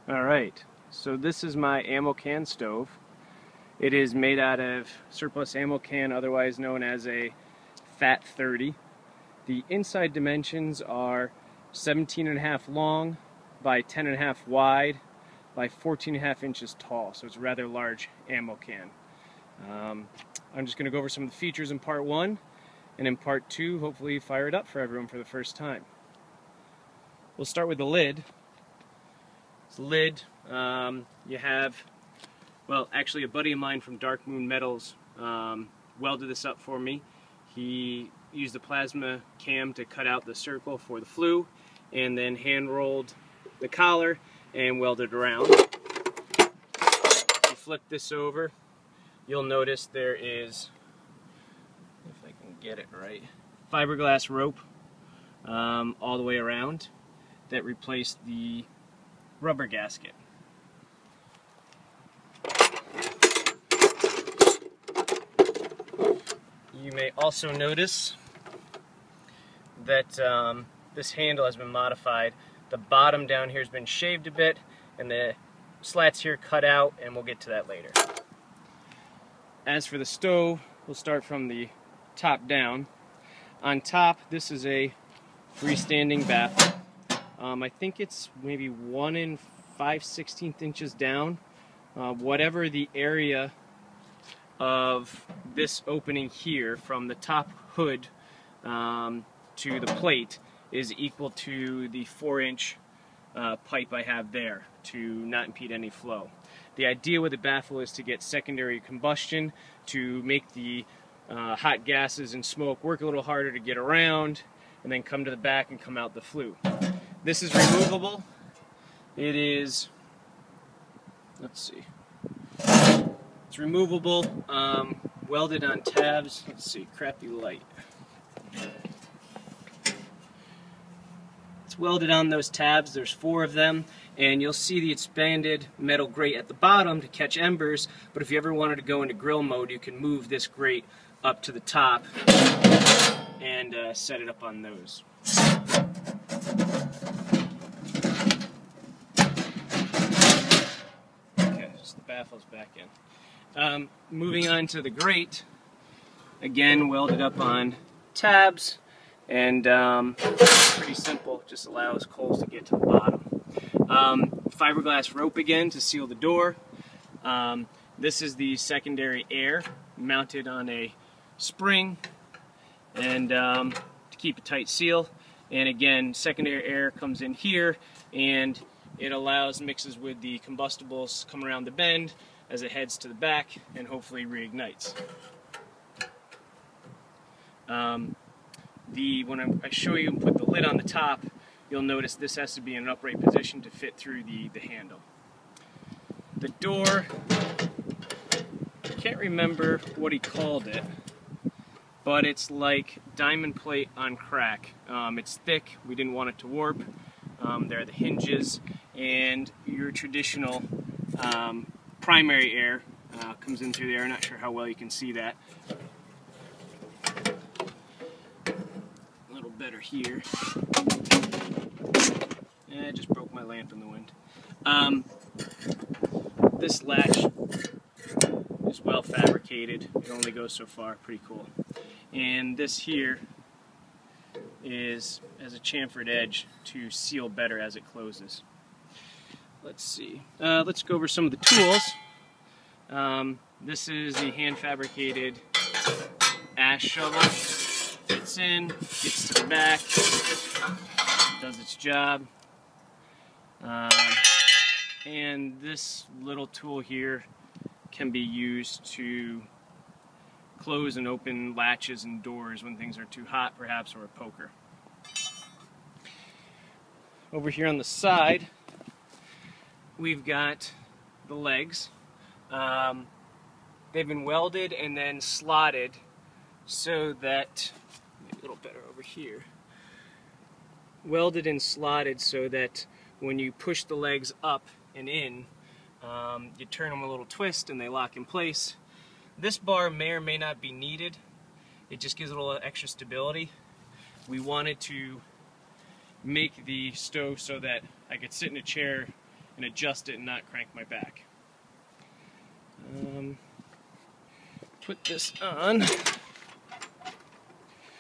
Alright, so this is my ammo can stove. It is made out of surplus ammo can, otherwise known as a Fat 30. The inside dimensions are 17.5 long by 10.5 wide by 14.5 inches tall, so it's a rather large ammo can. I'm just going to go over some of the features in part 1, and in part 2 hopefully fire it up for everyone for the first time. We'll start with the lid. The lid, you have, well, actually a buddy of mine from Darkmoon Metals welded this up for me. He used the plasma cam to cut out the circle for the flue, and then hand rolled the collar and welded around. If you flip this over, you'll notice there is, if I can get it right, fiberglass rope all the way around that replaced the rubber gasket. You may also notice that this handle has been modified. The bottom down here has been shaved a bit, and the slats here cut out, and we'll get to that later. As for the stove, we'll start from the top down. On top, this is a freestanding bath. I think it's maybe 1 5/16 inches down. Whatever the area of this opening here from the top hood to the plate is equal to the 4-inch pipe I have there to not impede any flow. The idea with the baffle is to get secondary combustion to make the hot gases and smoke work a little harder to get around and then come to the back and come out the flue. This is removable. It is, let's see, it's removable, welded on tabs. Let's see, crappy light. It's welded on those tabs. There's 4 of them, and you'll see the expanded metal grate at the bottom to catch embers, but if you ever wanted to go into grill mode, you can move this grate up to the top and set it up on those. Okay, so the baffle's back in. Moving on to the grate, again welded up on tabs, and pretty simple, just allows coals to get to the bottom. Fiberglass rope again to seal the door. This is the secondary air mounted on a spring, and to keep a tight seal. And again, secondary air comes in here, and it allows mixes with the combustibles come around the bend as it heads to the back and hopefully reignites. When I show you and put the lid on the top, you'll notice this has to be in an upright position to fit through the handle. The door, I can't remember what he called it, but it's like diamond plate on crack. It's thick, we didn't want it to warp. There are the hinges, and your traditional primary air comes in through there. I'm not sure how well you can see that. A little better here. I just broke my lamp in the wind. This latch is well fabricated. It only goes so far. Pretty cool. And this here is as a chamfered edge to seal better as it closes. Let's see. Let's go over some of the tools. This is the hand fabricated ash shovel. Fits in, gets to the back, does its job. And this little tool here can be used to close and open latches and doors when things are too hot, perhaps, or a poker. Over here on the side, we've got the legs. They've been welded and then slotted so that, a little better over here, welded and slotted so that when you push the legs up and in, you turn them a little twist and they lock in place. This bar may or may not be needed. It just gives it a little extra stability. We wanted to make the stove so that I could sit in a chair and adjust it and not crank my back. Put this on.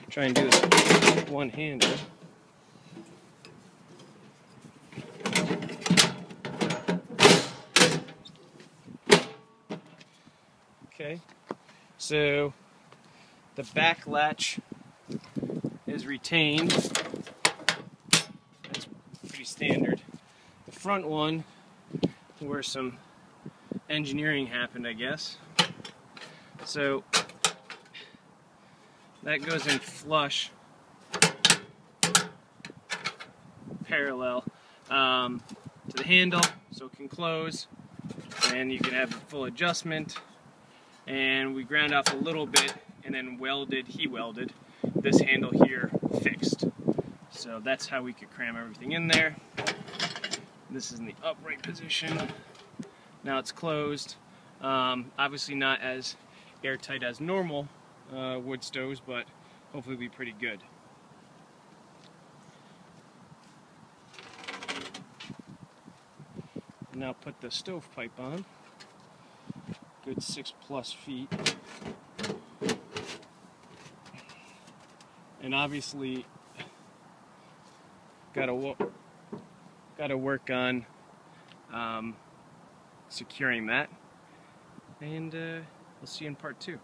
Try and do this one-handed. Okay, so the back latch is retained. That's pretty standard. The front one, where some engineering happened, I guess. So that goes in flush, parallel to the handle, so it can close, and you can have a full adjustment. And we ground off a little bit and then he welded this handle here fixed. So that's how we could cram everything in there. This is in the upright position. Now it's closed. Obviously not as airtight as normal wood stoves, but hopefully it'll be pretty good. Now put the stovepipe on. Good 6+ feet. And obviously gotta work on securing that, and we'll see you in part 2.